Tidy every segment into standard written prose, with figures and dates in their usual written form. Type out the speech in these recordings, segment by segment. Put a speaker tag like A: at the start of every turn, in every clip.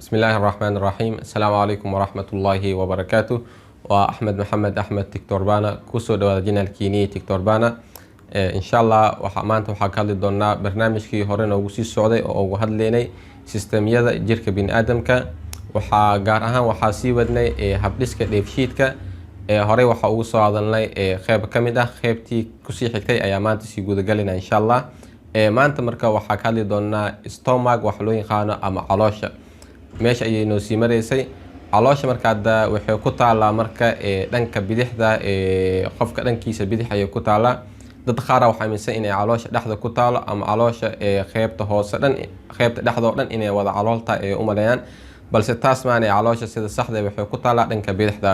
A: بسم الله الرحمن الرحيم. السلام عليكم ورحمة الله وبركاته. وأحمد محمد أحمد تكتوربانا كوسو دواجينا الكيني تكتوربانا إن شاء الله وحمانت وحكالي دونا برنامج كي هورينا وسي السعودي أو هدليني سيستمية جيرك بين آدمك وحا قارها وحا سيودني هبلسك ديفشيتك هوري وحا أوسو عضلني خيب كميدة خيبتي كسي حكتي أيامات سيقود قالنا إن شاء الله maanta marka waxaa ka hadli doonaa stomach wax loo yaqaano ama caloosha meesha ay noo sii mareysay caloosha marka hadda waxay ku taalaa marka dhanka bidixda qofka dhankiisa bidix ay ku taalaa dad qaar waxay aaminsan inay caloosha dhexda ku taalo ama caloosha qaybta hoose dhan qaybta dhexda oo dhan inay wada caloolta u maleeyaan balse taas maana caloosha sida saxda waxay ku taalaa dhanka bidixda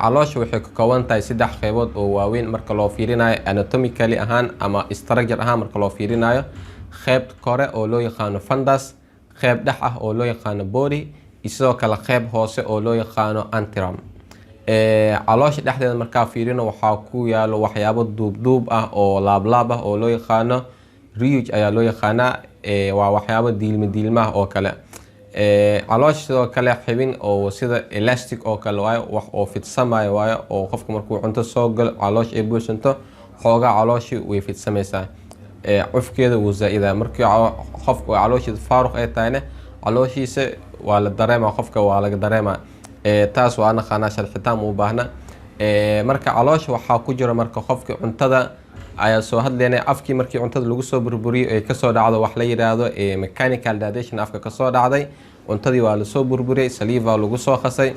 A: caloosha waxay ka kooban tahay saddex qaybood oo waaweyn marka loo fiirinayo anatomically ahaan ama structure ahaan marka loo fiirinayo qayb kore oo loo yaqaano fundus qayb dhex ah oo loo yaqaano body sidoo kale qayb hoose oo loo yaqaano antrum caloosha dhexdeeda marka fiirino waxaa ku yaalo waxyaabo duub ah oo laab ah oo loo yaqaano riuj ayaa loo yaqaanaa waa waxyaabo diilma oo kale caloosha sidoo kale xibin oo sida elastic oo kale waayo wax oo fidsamayo waayo oo qofka markuu cunto soo galo caloosha ay buuxsanto xoogaa caloosha way fidsamaysaa cufkeeda wuu zaa'idaa markii qofka calooshiisa faaruq ay tahayna calooshiisa waa la dareemaa qofka waa laga dareemaa taas waa naqaanaa sharxitaan u baahna marka caloosha waxaa ku jira marka qofka cuntada ayaa soo hadleynay afkii markii cuntada lagu soo burburiyo ay ka soo dhacdo wax la yiraahdo mechanical digestion afka ka soo dhacday cuntadii waa la soo burburiyay saliva lagu soo khasay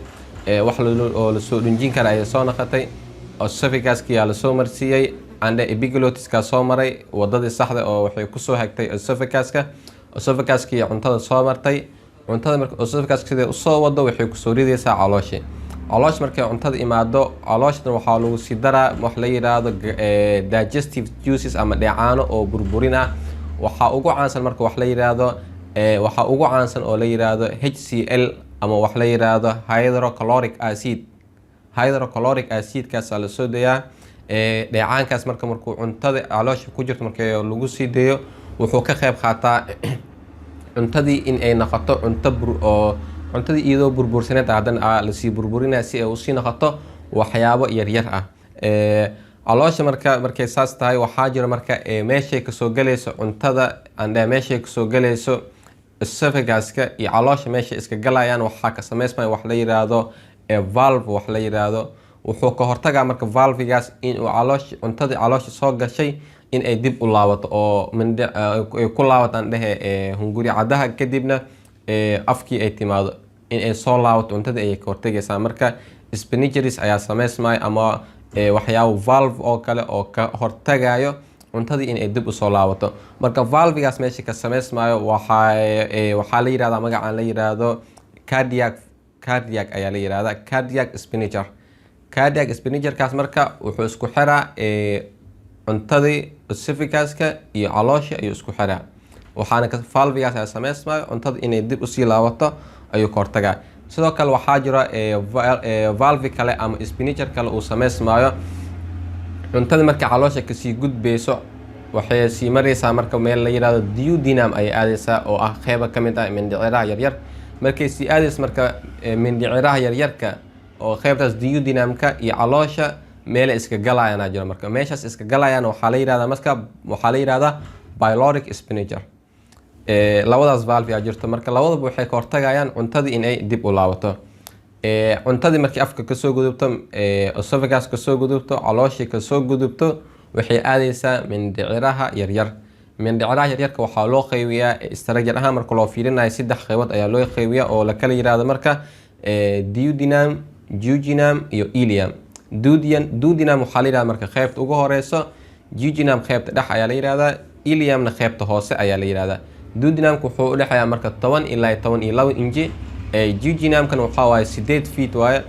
A: wax oo la soo dhunjin kara ay soo naqatay esophagus-kii la soo marsiiyay ande epiglottis-ka soo maray wadadii saxda oo waxay ku soo hagtay esophagus-kii cuntada soo martay cuntada marka esophagus sida u soo wado waxay ku soo ridaysaa caloosha markay cuntada imaado caloosha waxaa lagu sii daraa wax la yiraahdo digestive juices ama dheecaano oo burburina waxaa ugu caansan marka wax la yiraahdo waxaa ugu caansan oo la yiraahdo HCl ama wax la yiraahdo hydrochloric acid kaas la soo dayaa dheecaankaas markuu cuntada caloosha ku jirto markay lagu sii dayo wuxuu ka qayb qaataa cuntadii in ay noqoto cunto oo cuntadii iyadoo burbursaneed haddana la sii burburinaa si ay u sii noqoto waxyaabo yaryar ah caloosha markay saas tahay waxaa jira marka meeshay kasoo galayso cuntada ande meeshay kasoo galayso esophagus-ka iyo caloosha meesha iska galayaan waxaa ka samaysmaya wax la yiraahdo valve wax la yiraahdo wuxuu ka hortagaa marka valvigaas in uu cuntadii caloosha soo gashay in ay dib u laabato oo ay ku laabataan dhehe hunguri cadaha kadibna afkii ay timaado in ay soo laabato cuntada ay ka hortagaysaa marka spinacheries ayaa samaysmaya ama waxyaabo valve oo kale oo ka hortagayo cuntadii in ay dib u soo laabato marka valvigaas meesha ka samaysmayo waxaa la yiraahdaa magacaan la yiraahdo cardiac ayaa la yiraahdaa cardiac spinacherkaas marka wuxuu isku xiraa cuntadii esophagus-ka iyo caloosha ayuu isku xiraa waxaana valvigaas ayaa samaysmayo cuntada inay dib u sii laabato ayuu ka hortagaa sidoo kale waxaa jira valve kale ama spinacher kale uu samaysmayo cuntada marka caloosha kasii gudbayso waxay sii maraysaa marka meel la yiraahdo duodenum ay aadaysaa oo ah qayb ka mid ah mindhiciraha yaryar markay sii aadayso marka mindhiciraha yaryarka oo qaybtaas duodenumka iyo caloosha meel iska galayaan jira marka meeshaas iska galayaan waxaa la yiraahdaa pyloric spinacher labadaas valve ayaa jirto marka labadaba waxay ka hortagayaan cuntadii in ay dib u laabato cuntadii markii afka kasoo gudubto esophagus kasoo gudubto calooshii kasoo gudubto waxay aadaysaa mindhiciraha yaryarka waxaa loo qaybiyaa structure ahaan marka loo fiirinayo saddex qaybood ayaa loo qaybiyaa oo la kala yiraahdo marka duodenum, jejunum iyo ileum. duodenum waxaa la yiraahdaa marka qaybta ugu horeyso, jejunum qaybta dhex ayaa la yiraahdaa, ileumna qaybta hoose ayaa la yiraahdaa. duodenumka wuxuu u dhexeeyaa marka 10 ilaa 12 inji jejunumkana waxaa waaye 8 feet waaye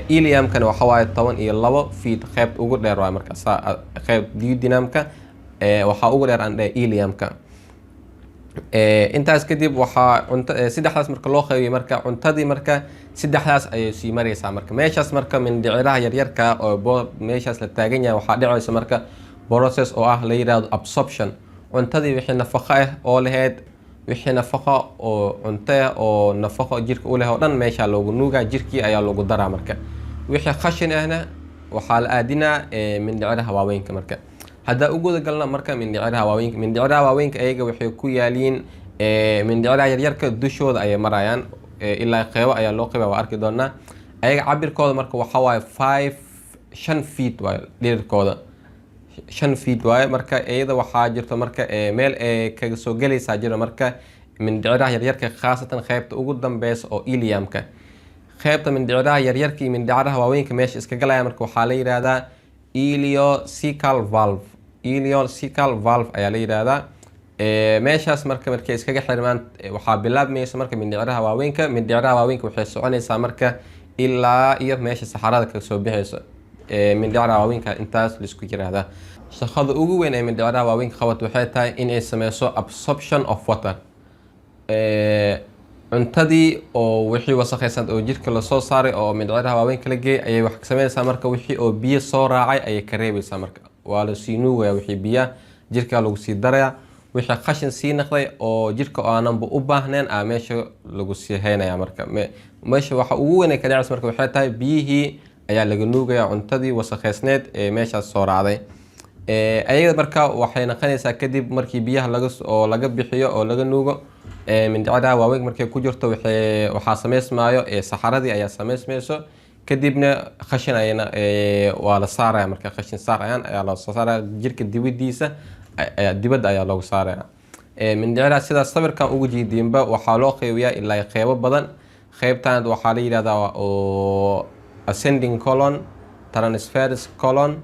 A: ileumkana waxaa waaye 12 feet qaybta ugu dheer waaye marka qayb duodenumka waxaa ugu dheer aan ileumka intaas kadib waxaa saddexdaas marka loo qaybiyo marka cuntadii marka saddexdaas ayay sii maraysaa marka meeshaas marka mindhiciraha yaryarka oo meeshaas la taagan yahay waxaa dhacaysa marka process oo ah la yiraahdo absorption cuntadii wixii nafaqo ah oo lahayd wixii nafaqo oo cunto oo nafaqo jirka u leh oo dhan meesha loogu nuugaa, jirkii ayaa loogu daraa. marka wixii qashin ahna waxaa la aadinaa mindhiciraha waaweynka. marka hadda u guda galna marka mindhiciraha waaweynka ayaga waxay ku yaaliin mindhiciraha yaryarka dushooda ayay marayaan, ilaa qeybo ayaa loo qeybaa, waa arki doonaa. ayaga cabirkooda marka waxa waaye 5 feet waaye, dhererkooda 5 feet waaye. marka iyada waxaa jirto marka meel kaga soo galaysaa jiro marka mindhiciraha yaryarka, khaasatan qeybta ugu dambeysa oo iliumka. qeybta mindhiciraha yaryarka iyo mindhiciraha waaweynka meesha iska galaya marka waxaa la yiraahdaa ileocecal valve. ileocecal valve ayaa la yiraahdaa. meeshaas marka markay iskaga xirmaan waxaa bilaabmaysa marka mindhiciraha waaweynka. mindhiciraha waaweynka waxay soconaysaa marka ilaa iyo meesha saxarada ka soo bixayso. mindhiciraha waaweynka intaas la isku yiraahdaa. shaqada ugu weyn ee mindhiciraha waaweynka qabato waxay tahay in ay sameyso absorption of water. cuntadii oo wixii wasakhaysan oo jirka la soo saaray oo mindhiciraha waaweynka la geeyay ayay wax ka sameynaysaa marka wixii oo biyo soo raacay ayay ka reebaysaa. marka waa la sii nuugaya wixii biyaha jirka lagu sii daraya. wixii qashin sii naqday oo jirka aananba u baahnayn meesha lagu sii haynaya. marka meesha waxa ugu weyn ee ka dhacaysa marka waxay tahay biyihii ayaa laga nuugaya cuntadii wasakhaysneed ee meeshaas soo raacday. ayaga marka waxay noqonaysaa kadib markii biyaha laga bixiyo oo laga nuugo mindhiciraha waaweyn markay ku jirto waxaa sameysmaayo saxaradii ayaa sameysmayso. kadibna qashin ayana waa la saaraya. marka qashin saarayaan ayaa la soo saaraya jirka dibadda ayaa loogu saaraya. mindhiciraha sidaas sawirkan ugu jeediinba waxaa loo qeybiyaa ilaa qeybo badan. qeybtan waxaa la yiraahdaa oo ascending colon, transverse colon,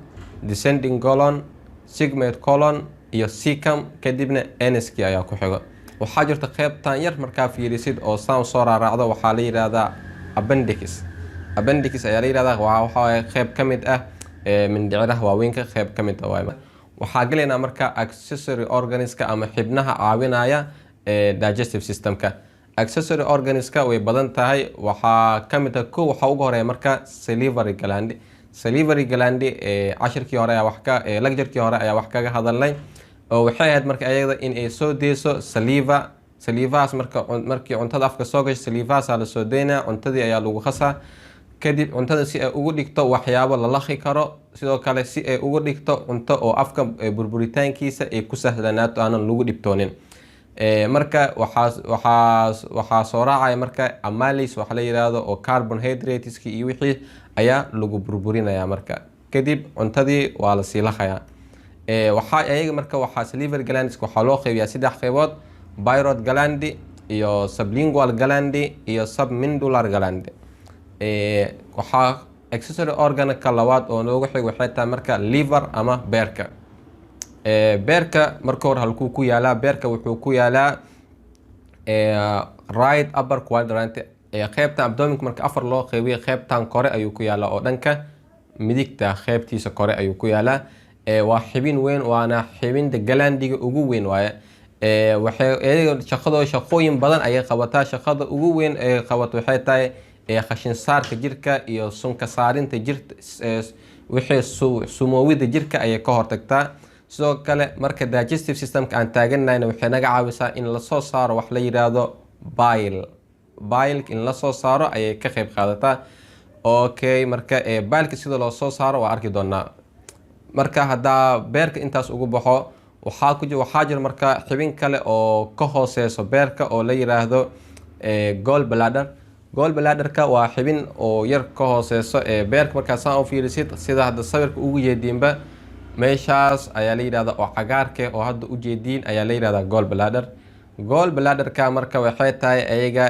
A: descending colon, sigmoid colon iyo cecum. kadibna anus ayaa ku xigo. waxaa jirta qeybtan yar markaa fiirisid oo saan soo raacdo waxaa la yiraahdaa appendix. appendix ayaa la yiraahdaa. waxa qeyb ka mid ah mindhiciraha waaweynka, qeyb ka mid ah. waxaa galaynaa marka accessory organiska ama xibnaha caawinaya digestive systemka. accessory organiska way badan tahay. waxaa ka mid ah waxa ugu horeeya marka salivary gland. salivary gland cashirkii hore ayaa lecture-kii hore ayaa wax kaga hadalnay oo waxay ahayd marka ayada in ay soo deyso saliva. salivahaas markii cuntada afka soo gasho salivahaas la soo deynaa, cuntadii ayaa lagu qasaa. kadib cuntada si ay ugu dhigto waxyaabo la laqi karo, sidoo kale si ay ugu dhigto cunto oo afka burburitaankiisa ay ku sahlanaato aanan lagu dhibtoonin. marka waxaa soo raacaya marka amylase waxa la yiraahdo oo carbohydrates iyo wixii ayaa lagu burburinaya. marka kadib cuntadii waa la sii laqayaa. ayaga marka waxaa salivary glands waxaa loo qeybiyaa 3 qeybood: thyroid gland iyo sublingual gland iyo submedullary gland. waxaa accessory organ ka labaad oo loogu xigo waxay tahay marka liver ama beerka. beerka marka hore halkuu ku yaalaa? beerka wuxuu ku yaalaa right upper quadrant. qeybtan abdominka marka afar loo qeybiyo qeybtan kore ayuu ku yaalaa oo dhanka midigta qeybtiisa kore ayuu ku yaalaa. waa xibin weyn, waana xibinta galandiga ugu weyn waaye. waxay shaqooyin badan ayay qabataa. shaqada ugu weyn ee qabato waxay tahay qashin saarka jirka iyo sunka saarinta jirka. wixii sumoowida jirka ayay ka hortagtaa. sidoo kale marka digestive systemka aan taaganayna waxay naga caawisaa in la soo saaro wax la yiraahdo bile in la soo saaro ayay ka qeyb qaadataa. okay, marka bile sida loo soo saaro waa arki doonaa. marka haddaa beerka intaas ugu baxo waxaa jira marka xibin kale oo ka hooseyso beerka oo la yiraahdo gallbladder. gallbladderka waa xibin oo yar ka hooseyso beerka. markaa saan u fiirisid sida hadda sawirka ugu jeediinba meeshaas ayaa la yiraahdaa oo cagaarka oo hadda u jeediin ayaa la yiraahdaa gallbladder. gallbladderka marka waxay tahay ayaga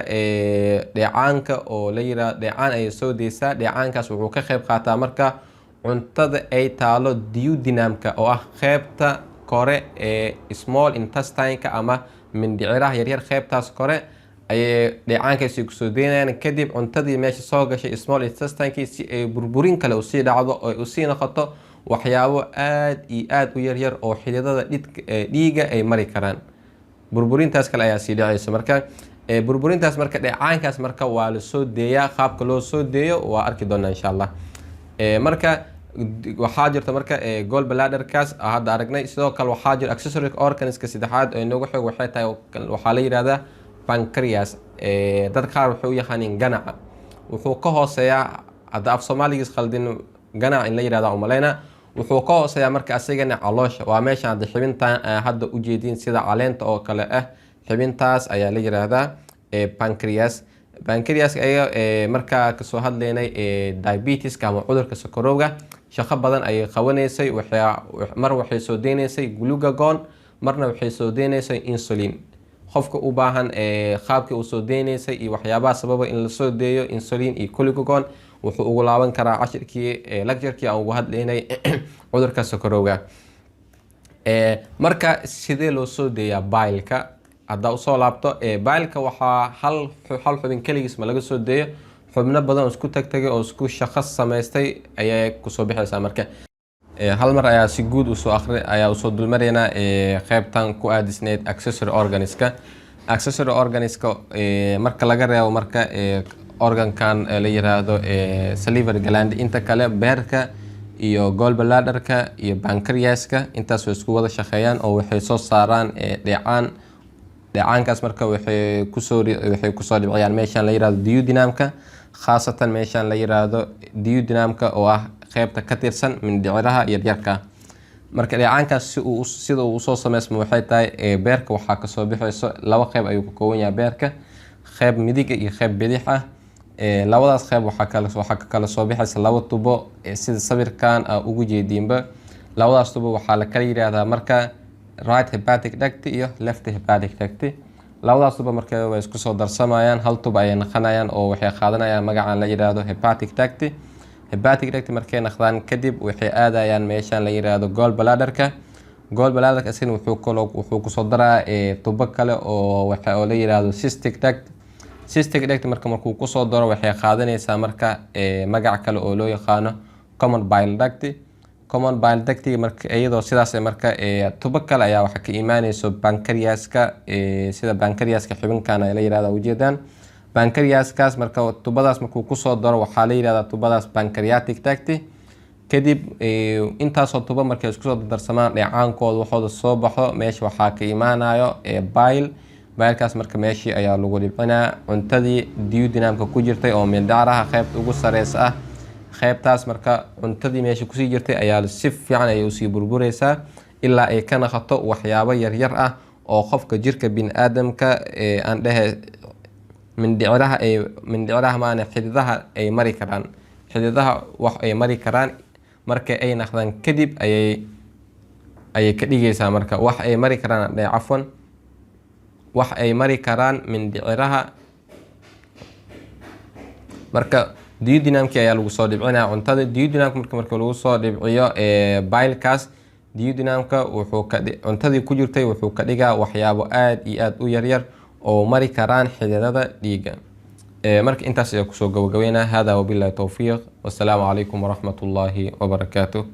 A: dheecaanka oo la yiraahdo dheecaan ayay soo deysaa. dheecaankaas wuxuu ka qeyb qaataa marka cuntada ay taalo duodenumka oo ah qeybta kore ee small intestine-ka ama mindhiciraha yaryar. qeybtaas kore ayay dheecaankaasi kusoo deynayaan. kadib cuntadii meesha soo gashay small intestine-kii si ay burburin kale usii dhacdo oo usii noqoto waxyaabo aad iyo aad u yaryar oo xididada dhiiga ay mari karaan. burburintaas kale ayaa sii dhacaysa. marka burburintaas marka dheecaankaas marka waa la soo deeyaa. qaabka loo soo deeyo waa arki doonaa insha allah. marka waxaa jirta marka gall bladderkaas hadda aragnay. sidoo kale waxaa jira accessory organska saddexaad oo inoogu xig waxay tahay waxaa la yiraahdaa pancreas. dad qaar waxay u yaqaaniin ganaca, wuxuu ka hooseeyaa hadda af Soomaaligiis khaldin ganac in la yiraahdo umaleyna, wuxuu ka hooseeyaa marka asagana caloosha. waa meesha hadda xibintan hadda u jeedin sida caleenta oo kale ah, xibintaas ayaa la yiraahdaa pancreas. pancreas ayaa marka ka soo hadlaynay diabetes ama cudurka sokorowga shaqo badan ayay qabanaysay. mar waxay soo deynaysay glucagon, marna waxay soo deynaysay insulin. qofka u baahan qaabka uu soo deynaysay iyo waxyaabaha sababa in la soo deeyo insulin iyo glucagon wuxuu ugu laaban karaa cashirkii lecture-kii aan ugu hadlaynay cudurka sokorowga. marka sidee loo soo deeyaa bile-ka? hadda usoo laabto bile-ka waxaa hal xubin keligiis ma laga soo deeyo, xubno badan oo isku tagtagay oo isku shaqo samaystay ayay kusoo bixaysaa. marka hal mar ayaa si guud usoo dulmaraynaa qaybtan ku aadisneyd accessory organiska. accessory organiska marka laga reebo marka organkan la yiraahdo salivary gland, inta kale beerka iyo gall bladderka iyo pancreaska intaas way isku wada shaqeeyaan oo waxay soo saaraan dheecaan. dheecaankaas marka waxay kusoo dhibciyaan meeshan la yiraahdo duodenumka, khaasatan meeshan la yiraahdo duodenumka oo ah qaybta ka tirsan mindhiciraha yaryarka. marka dheecaankaas sida uu usoo sameysmo waxay tahay beerka waxaa kasoo bixayso laba qayb ayuu ka kooban yahay beerka, qayb midig iyo qayb bidix ah. labadaas qayb waxaa ka kala soo bixaysa laba tubo sida sawirkan ugu jeediinba. labadaas tubo waxaa la kala yiraahdaa marka right hepatic duct iyo left hepatic duct. labadaas tubo marka way isku soo darsamayaan hal tubo ayay noqonayaan oo waxay qaadanayaan magacan la yiraahdo hepatic duct. hepatic duct markay noqdaan kadib waxay aadayaan meeshan la yiraahdo gall bladderka. gall bladderka asina wuxuu kusoo daraa tubo kale oo la yiraahdo cystic duct. cystic duct markuu kusoo daro waxay qaadanaysaa marka magac kale oo loo yaqaano common bile duct. common bile duct marka iyadoo sidaas marka tubo kale ayaa waxa ka iimaanayso pancreaska. sida pancreaska xubinkan ay la yiraahdo ujeedaan. pancreaskaas marka tubadaas markuu kusoo daro waxaa la yiraahdaa tubadaas pancreatic duct. kadib intaasoo tubo markay isku soo darsamaan dheecaankooda waxooda soo baxo meesha waxaa ka imaanayo bile. bilekaas marka meeshii ayaa lagu dhibcinaa cuntadii duodenumka ku jirtay oo mindhiciraha qaybta ugu sareysa ah. qaybtaas marka cuntadii meesha kusii jirtay ayaa si fiican ay usii burburaysaa ilaa ay ka noqoto waxyaabo yaryar ah oo qofka jirka biniaadamka aan dhehe mindhiciraha maana xididaha ay mari karaan. xididaha wax ay mari karaan marka ay noqdaan kadib ayay ka dhigaysaa marka wax ay mari karaan cafwan wax ay mari karaan mindhiciraha. marka duodenumki ayaa lagu soo dhibcinaa cuntada. duodenumka marka lagu soo dhibciyo bilekaas duodenumka cuntadii ku jirtay wuxuu ka dhigaa waxyaabo aad iyo aad u yaryar oo mari karaan xididada dhiiga. marka intaas ayaa kusoo gabagabeynaa. hada wabillahi tawfiiq, wassalaamu calaykum waraxmatullaahi wabarakaatuh.